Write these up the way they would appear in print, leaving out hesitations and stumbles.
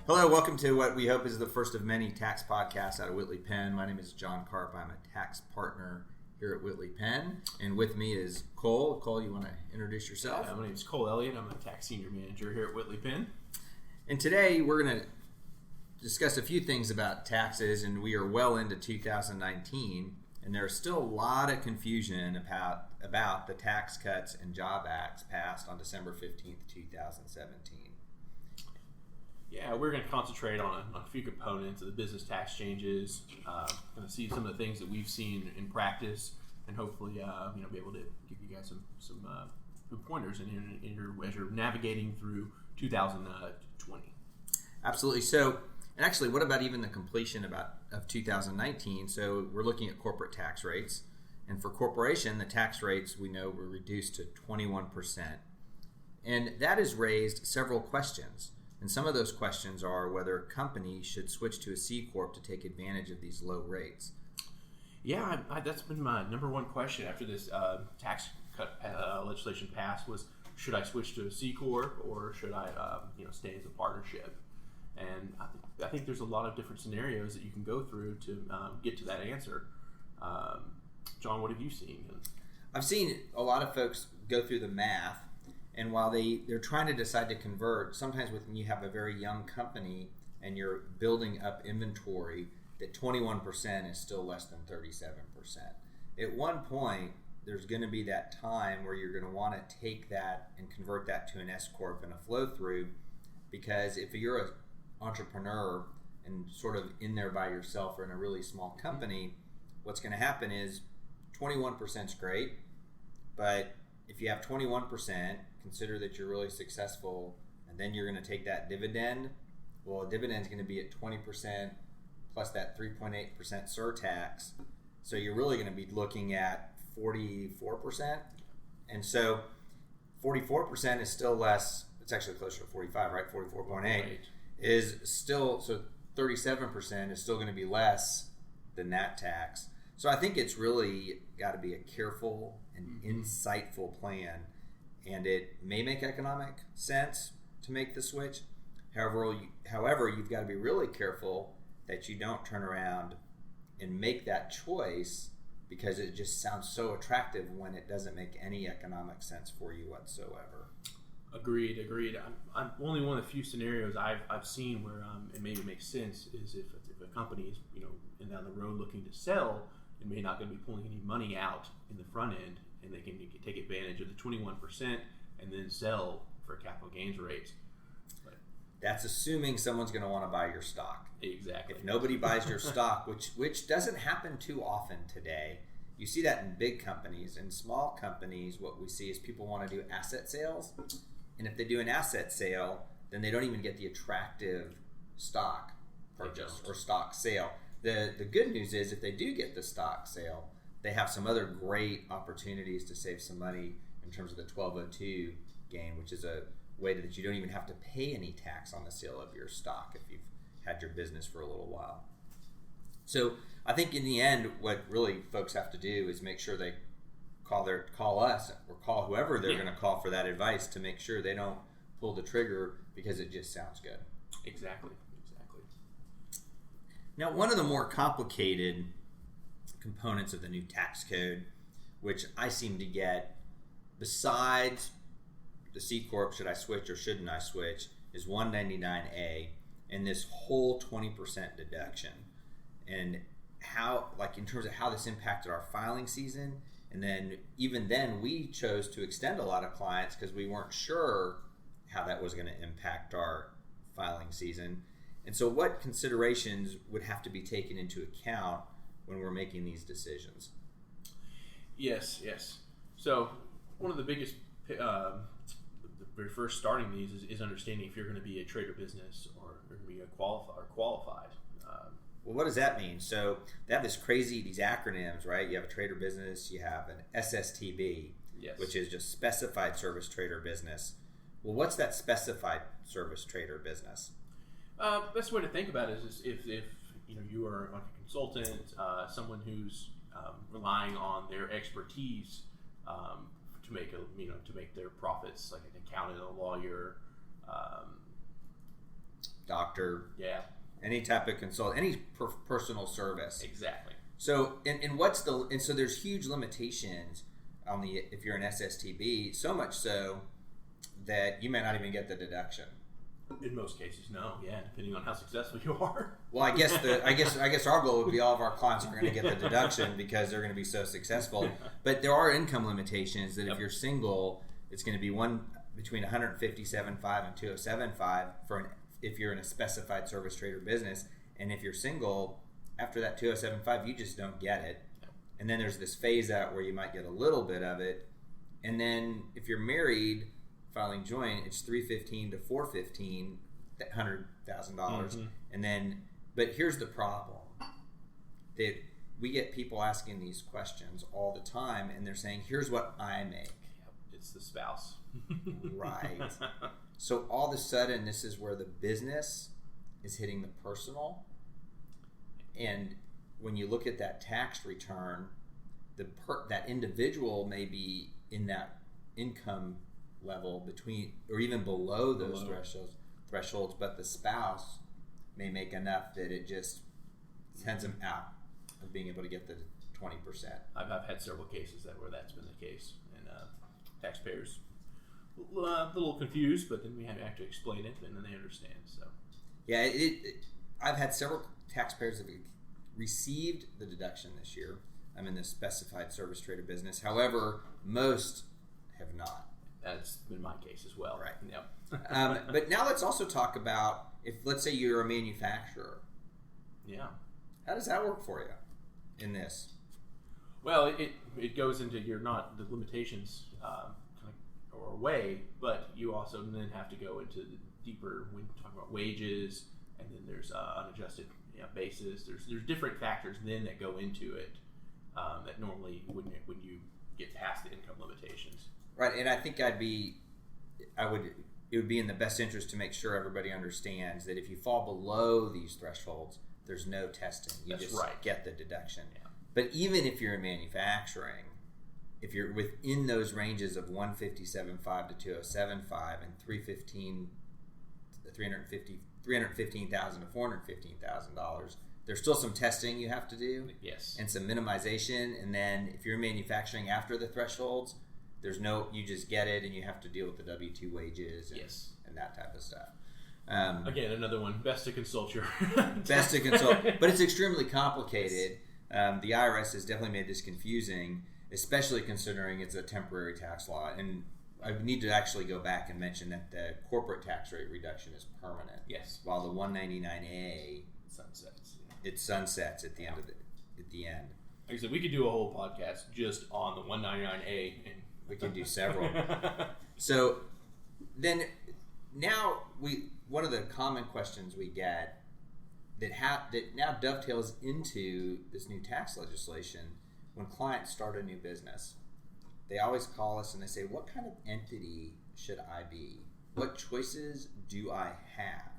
Hello, welcome to what we hope is the first of many tax podcasts out of Whitley Penn. My name is John Karp. I'm a tax partner here at Whitley Penn. And with me is Cole. Cole, you want to introduce yourself? My name is Cole Elliott. I'm a tax senior manager here at Whitley Penn. And today we're going to discuss a few things about taxes, and we are well into 2019. And there's still a lot of confusion about the Tax Cuts and Job Acts passed on December 15th, 2017. Yeah, we're going to concentrate on a few components of the business tax changes. Going to see some of the things that we've seen in practice, and hopefully, be able to give you guys some good pointers as you're navigating through 2020. Absolutely. So, and actually, what about even the completion of 2019? So we're looking at corporate tax rates, and for corporation, the tax rates we know were reduced to 21%, and that has raised several questions. And some of those questions are whether companies should switch to a C Corp to take advantage of these low rates. Yeah, that's been my number one question after this tax cut legislation passed was, should I switch to a C Corp or should I stay as a partnership? And I think there's a lot of different scenarios that you can go through to get to that answer. John, what have you seen? I've seen a lot of folks go through the math. And while they're trying to decide to convert, sometimes when you have a very young company and you're building up inventory, that 21% is still less than 37%. At one point, there's going to be that time where you're going to want to take that and convert that to an S Corp and a flow through, because if you're an entrepreneur and sort of in there by yourself or in a really small company, what's going to happen is 21% is great, but if you have 21%, consider that you're really successful, and then you're going to take that dividend. Well, a dividend is going to be at 20% plus that 3.8% surtax. So you're really going to be looking at 44%. And so 44% is still less. It's actually closer to 45, right? 44.8 Right. is still, so 37% is still going to be less than that tax. So I think it's really got to be a careful and insightful plan. And it may make economic sense to make the switch. However, you've got to be really careful that you don't turn around and make that choice because it just sounds so attractive when it doesn't make any economic sense for you whatsoever. Agreed. I'm only one of the few scenarios I've seen where it maybe makes sense is if a company is down the road looking to sell, and may not going to be pulling any money out in the front end, and they can take advantage of the 21% and then sell for capital gains rates. But that's assuming someone's going to want to buy your stock. Exactly. If nobody buys your stock, which doesn't happen too often today, you see that in big companies. In small companies, what we see is people want to do asset sales, and if they do an asset sale, then they don't even get the attractive stock purchase or stock sale. The good news is if they do get the stock sale, they have some other great opportunities to save some money in terms of the 1202 gain, which is a way that you don't even have to pay any tax on the sale of your stock if you've had your business for a little while. So I think in the end, what really folks have to do is make sure they call us or call whoever they're going to call for that advice to make sure they don't pull the trigger because it just sounds good. Exactly. Now, one of the more complicated components of the new tax code, which I seem to get, besides the C Corp, should I switch or shouldn't I switch, is 199A and this whole 20% deduction. And how, in terms of how this impacted our filing season, and then even then we chose to extend a lot of clients because we weren't sure how that was going to impact our filing season. And so what considerations would have to be taken into account when we're making these decisions? Yes. So one of the biggest, the very first starting these is understanding if you're going to be a trader business or going to be qualified. Well, what does that mean? So they have these acronyms, right? You have a trader business, you have an SSTB, which is just specified service trader business. Well, what's that specified service trader business? Best way to think about it is if you are like a consultant, someone who's relying on their expertise to make their profits, like an accountant, a lawyer, doctor, Yeah. any type of consult, any personal service. Exactly. So, so there's huge limitations on if you're an SSTB, so much so that you may not even get the deduction. In most cases, no. Yeah, depending on how successful you are. Well, I guess our goal would be all of our clients are going to get the deduction because they're going to be so successful. But there are income limitations that if you're single, it's going to be between 157.5 and 207.5 if you're in a specified service trade or business, and if you're single, after that 207.5, you just don't get it. And then there's this phase out where you might get a little bit of it, and then if you're married, filing joint, it's 315 to 415, $100,000, and then. But here's the problem: that we get people asking these questions all the time, and they're saying, "Here's what I make." Yep, it's the spouse, right? So all of a sudden, this is where the business is hitting the personal, and when you look at that tax return, that individual may be in that income level between or even below those thresholds, but the spouse may make enough that it just sends them out of being able to get the 20%. I've had several cases where that's been the case, and taxpayers a little confused, but then we have to explain it, and then they understand. So yeah, I've had several taxpayers that have received the deduction this year. I'm in the specified service trader business. However, most have not. That's been my case as well. Right. Yep. But now let's also talk about if, let's say, you're a manufacturer. Yeah. How does that work for you in this? Well, it goes into the limitations or way, but you also then have to go into the deeper when you talk about wages, and then there's unadjusted basis. There's different factors then that go into it that normally when you get past the income limitations. Right, and I think it would be in the best interest to make sure everybody understands that if you fall below these thresholds, there's no testing. You That's just right. get the deduction. Yeah. But even if you're in manufacturing, if you're within those ranges of 157.5 to 207.5 and 315,000 to $415,000, there's still some testing you have to do. Yes. And some minimization, and then if you're manufacturing after the thresholds, you just get it, and you have to deal with the W-2 wages and that type of stuff. Again, another one. Best to consult your. Best to consult, but it's extremely complicated. The IRS has definitely made this confusing, especially considering it's a temporary tax law. And I need to actually go back and mention that the corporate tax rate reduction is permanent. Yes. While the 199A sunsets. It sunsets at the end of the end. Like I said, we could do a whole podcast just on the 199A, and we can do several. So then now one of the common questions we get that now dovetails into this new tax legislation. When clients start a new business, they always call us and they say, "What kind of entity should I be? What choices do I have?"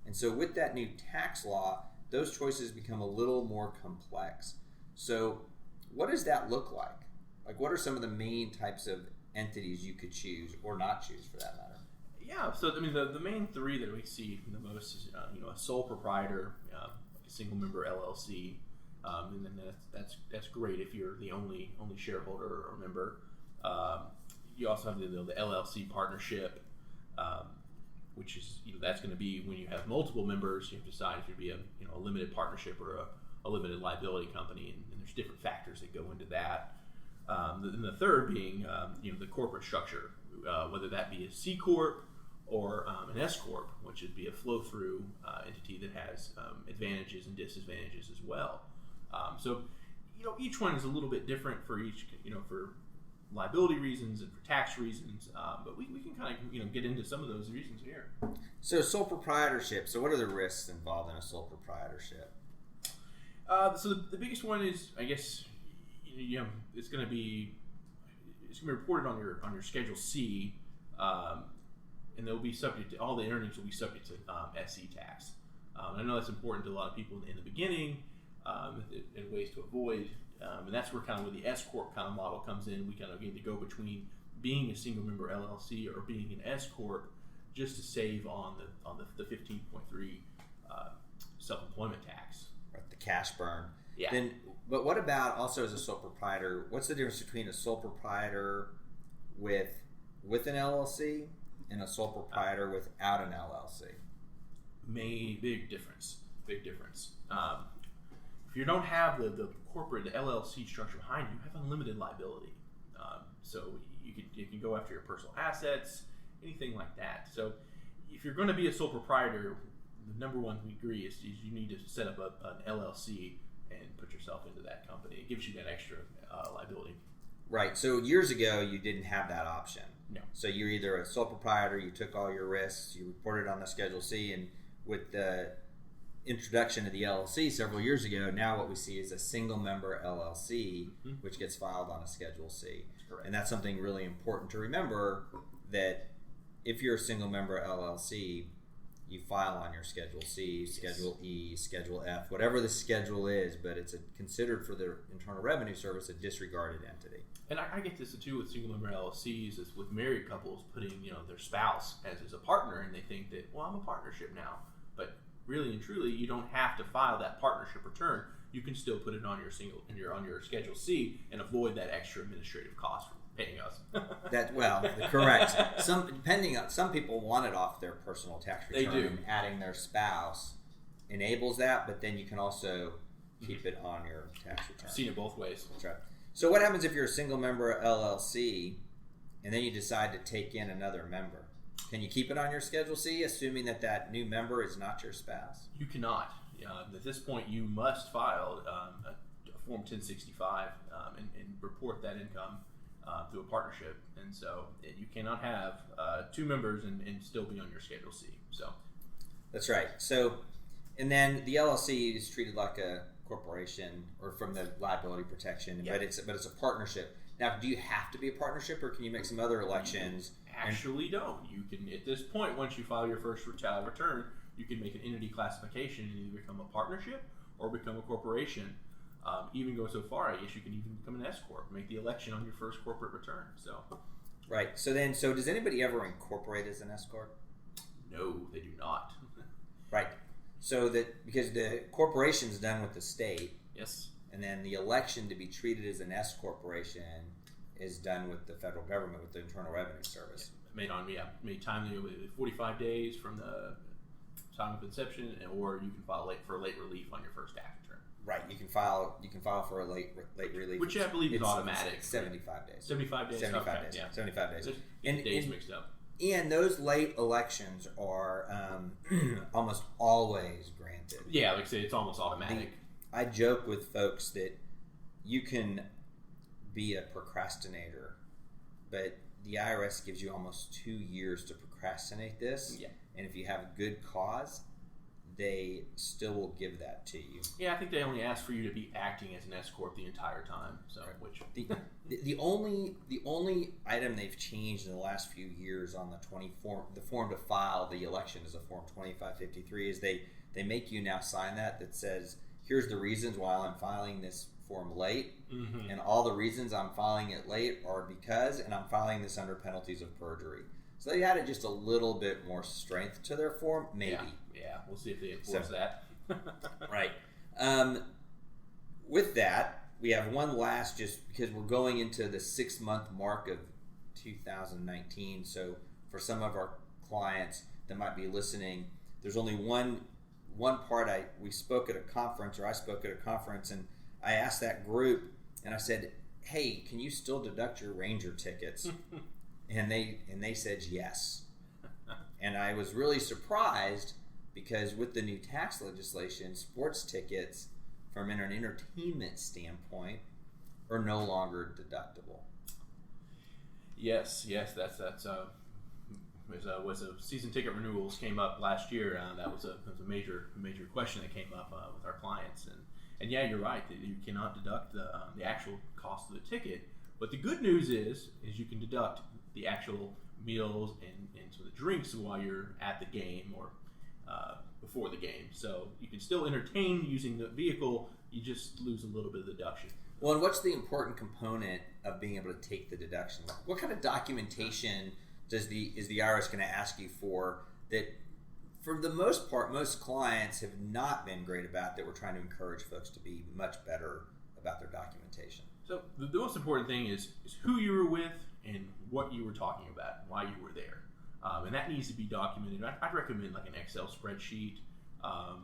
And so with that new tax law, those choices become a little more complex. So what does that look like? Like, what are some of the main types of entities you could choose or not choose, for that matter? Yeah, so I mean, the main three that we see the most is a sole proprietor, like a single member LLC, and then that's great if you're the only shareholder or member. You also have the LLC partnership, which is that's going to be when you have multiple members. You have to decide if you'd be a limited partnership or a limited liability company, and there's different factors that go into that. And the third being the corporate structure, whether that be a C corp or an S corp, which would be a flow through entity that has advantages and disadvantages as well. So each one is a little bit different for each for liability reasons and for tax reasons, but we can kind of get into some of those reasons here. So sole proprietorship. So what are the risks involved in a sole proprietorship? So the biggest one is, I guess, it's going to be reported on your Schedule C, and they'll be subject to all the earnings will be subject to SE tax. I know that's important to a lot of people in the beginning, and ways to avoid. And that's where the S corp kind of model comes in. We kind of need to go between being a single member LLC or being an S corp, just to save on the 15.3 self-employment tax. Right, the cash burn. Yeah. Then, but what about also as a sole proprietor? What's the difference between a sole proprietor with an LLC and a sole proprietor without an LLC? Big difference. If you don't have the corporate LLC structure behind you, you have unlimited liability. So you can go after your personal assets, anything like that. So if you're going to be a sole proprietor, the number one we agree is you need to set up an LLC and put yourself into that company. It gives you that extra liability. Right. So years ago, you didn't have that option. No. So you're either a sole proprietor, you took all your risks, you reported on the Schedule C, and with the introduction of the LLC several years ago, now what we see is a single member LLC, which gets filed on a Schedule C. Correct. And that's something really important to remember, that if you're a single member LLC, you file on your Schedule C, Schedule E, Schedule F, whatever the schedule is, but it's considered for the Internal Revenue Service a disregarded entity. And I get this too with single member LLCs, is with married couples putting their spouse as a partner, and they think that, well, I'm a partnership now. But really and truly, you don't have to file that partnership return. You can still put it on your Schedule C and avoid that extra administrative cost from paying us. Correct. Some people want it off their personal tax return. They do. And adding their spouse enables that, but then you can also keep it on your tax return. I've seen it both ways. That's right. So what happens if you're a single member LLC and then you decide to take in another member? Can you keep it on your Schedule C, assuming that new member is not your spouse? You cannot. At this point, you must file a Form 1065 and report that income through a partnership. And so you cannot have two members and still be on your Schedule C. So that's right. So, and then the LLC is treated like a corporation, or from the liability protection, yeah. but it's a partnership. Now, do you have to be a partnership, or can you make some other elections? Actually, don't. You can, at this point, once you file your first return, you can make an entity classification and either become a partnership or become a corporation. Even go so far, I guess you can even become an S corp. Make the election on your first corporate return. So, right. So does anybody ever incorporate as an S corp? No, they do not. Right. So because the corporation's done with the state. Yes. And then the election to be treated as an S corporation is done with the federal government, with the Internal Revenue Service. Made timely with 45 days from the time of inception, or you can file for late relief on your first tax return. Right, you can file for a late relief, which I believe is automatic. 75 days. 75 days. 75 days. Yeah. 75 days. And days mixed up. And those late elections are almost always granted. Yeah, like I say, it's almost automatic. I joke with folks that you can be a procrastinator, but the IRS gives you almost 2 years to procrastinate this. Yeah. And if you have a good cause, they still will give that to you. Yeah, I think they only ask for you to be acting as an S corp the entire time. So, which the only item they've changed in the last few years on the form to file the election as a Form 2553 is they make you now sign that says, here's the reasons why I'm filing this form late, and all the reasons I'm filing it late are because, and I'm filing this under penalties of perjury. So they added just a little bit more strength to their form, maybe. Yeah. We'll see if they enforce that. Right. With that, we have one last, just because we're going into the 6-month mark of 2019. So for some of our clients that might be listening, there's only one part. We spoke at a conference, or I spoke at a conference, and I asked that group, and I said, hey, can you still deduct your Ranger tickets? and they said yes. And I was really surprised, because with the new tax legislation, sports tickets from an entertainment standpoint are no longer deductible. Yes, that's was a season ticket renewals came up last year. That was a major question that came up with our clients, and yeah, you're right that you cannot deduct the actual cost of the ticket. But the good news is you can deduct the actual meals and so the drinks while you're at the game or before the game. So you can still entertain using the vehicle. You just lose a little bit of deduction. Well, and what's the important component of being able to take the deduction? What kind of documentation is the IRS going to ask you for that? For the most part, most clients have not been great about that. We're trying to encourage folks to be much better about their documentation. So the most important thing is who you were with and what you were talking about and why you were there. And that needs to be documented. I'd recommend like an Excel spreadsheet. A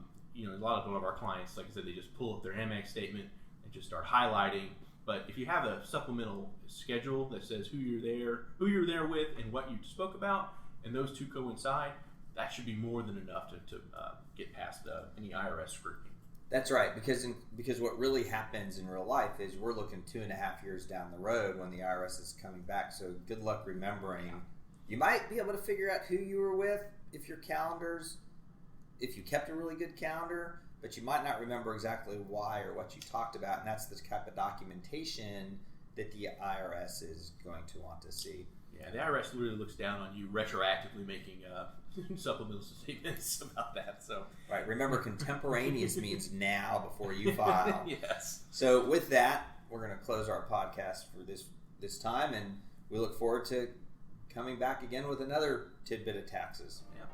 lot of our clients, like I said, they just pull up their Amex statement and just start highlighting. But if you have a supplemental schedule that says who you're there with, and what you spoke about, and those two coincide, that should be more than enough to get past any IRS scrutiny. That's right, because what really happens in real life is we're looking 2.5 years down the road when the IRS is coming back. So good luck remembering. You might be able to figure out who you were with if you kept a really good calendar, but you might not remember exactly why or what you talked about, and that's the type of documentation that the IRS is going to want to see. Yeah, the IRS really looks down on you retroactively making supplemental statements about that. So right, remember contemporaneous means now before you file. Yes. So with that, we're going to close our podcast for this time, and we look forward to coming back again with another tidbit of taxes. Yeah.